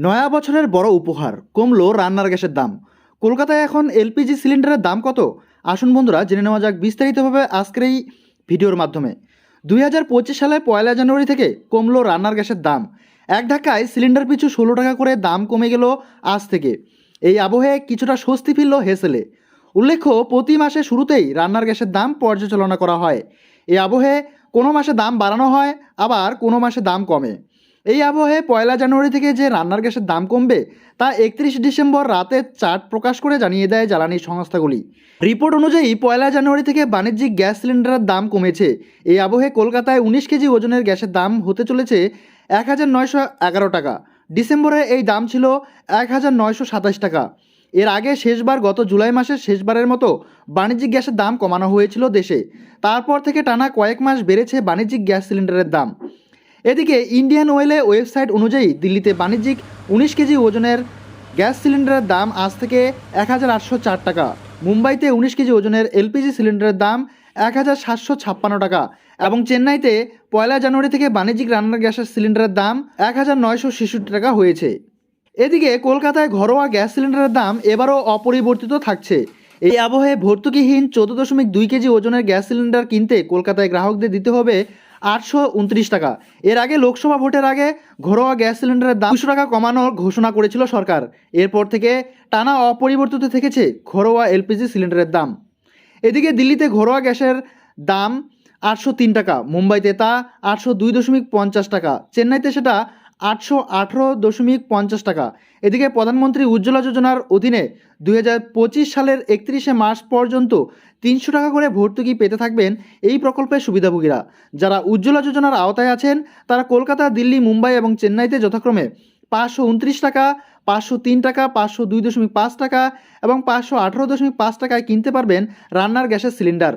নয়া বছরের বড় উপহার, কমলো রান্নার গ্যাসের দাম। কলকাতায় এখন এলপিজি সিলিন্ডারের দাম কত? আসুন বন্ধুরা জেনে নেওয়া যাক বিস্তারিতভাবে আজকের এই ভিডিওর মাধ্যমে। 2025 সালে 1 জানুয়ারি থেকে কমলো রান্নার গ্যাসের দাম। এক ধাক্কায় সিলিন্ডার পিছু 16 টাকা করে দাম কমে গেল আজ থেকে। এই আবহে কিছুটা স্বস্তি ফিরল হেসেলে। উল্লেখ্য, প্রতি মাসে শুরুতেই রান্নার গ্যাসের দাম পর্যালোচনা করা হয়। এই আবহে কোনো মাসে দাম বাড়ানো হয়, আবার কোনো মাসে দাম কমে। এই আবহে 1 জানুয়ারি থেকে যে রান্নার গ্যাসের দাম কমবে তা 31 ডিসেম্বর রাতে চার্ট প্রকাশ করে জানিয়ে দেয় জ্বালানি সংস্থাগুলি। রিপোর্ট অনুযায়ী 1 জানুয়ারি থেকে বাণিজ্যিক গ্যাস সিলিন্ডারের দাম কমেছে। এই আবহে কলকাতায় 19 কেজি ওজনের গ্যাসের দাম হতে চলেছে 1911 টাকা। ডিসেম্বরে এই দাম ছিল 1927 টাকা। এর আগে শেষবার গত জুলাই মাসের শেষবারের মতো বাণিজ্যিক গ্যাসের দাম কমানো হয়েছিল দেশে। তারপর থেকে টানা কয়েক মাস বেড়েছে বাণিজ্যিক গ্যাস সিলিন্ডারের দাম। এদিকে ইন্ডিয়ান অয়েলে ওয়েবসাইট অনুযায়ী দিল্লিতে বাণিজ্যিক 19 কেজি ওজনের গ্যাস সিলিন্ডারের দাম আজ থেকে 1804 টাকা। মুম্বাইতে 19 কেজি ওজনের এলপিজি সিলিন্ডারের দাম 1756 টাকা এবং চেন্নাইতে 1 জানুয়ারি থেকে বাণিজ্যিক রান্নার গ্যাসের সিলিন্ডারের দাম 1966 টাকা হয়েছে। এদিকে কলকাতায় ঘরোয়া গ্যাস সিলিন্ডারের দাম এবারও অপরিবর্তিত থাকছে। এই আবহে ভর্তুকিহীন 14.2 কেজি ওজনের গ্যাস সিলিন্ডার কিনতে কলকাতায় গ্রাহকদের দিতে হবে 829 টাকা। এর আগে লোকসভা ভোটের আগে ঘরোয়া গ্যাস সিলিন্ডারের দাম 200 টাকা কমানোর ঘোষণা করেছিল সরকার। এরপর থেকে টানা অপরিবর্তিত থেকেছে ঘরোয়া এলপিজি সিলিন্ডারের দাম। এদিকে দিল্লিতে ঘরোয়া গ্যাসের দাম 803 টাকা, মুম্বাইতে তা 802.50 টাকা, চেন্নাইতে সেটা 818.50 টাকা। এদিকে প্রধানমন্ত্রী উজ্জ্বলা যোজনার অধীনে 2025 সালের 31 মার্চ পর্যন্ত 300 টাকা করে ভর্তুকি পেতে থাকবেন এই প্রকল্পের সুবিধাভোগীরা। যারা উজ্জ্বলা যোজনার আওতায় আছেন তারা কলকাতা, দিল্লি, মুম্বাই এবং চেন্নাইতে যথাক্রমে 529 টাকা, 503 টাকা, 502.5 টাকা এবং 518.5 টাকায় কিনতে পারবেন রান্নার গ্যাসের সিলিন্ডার।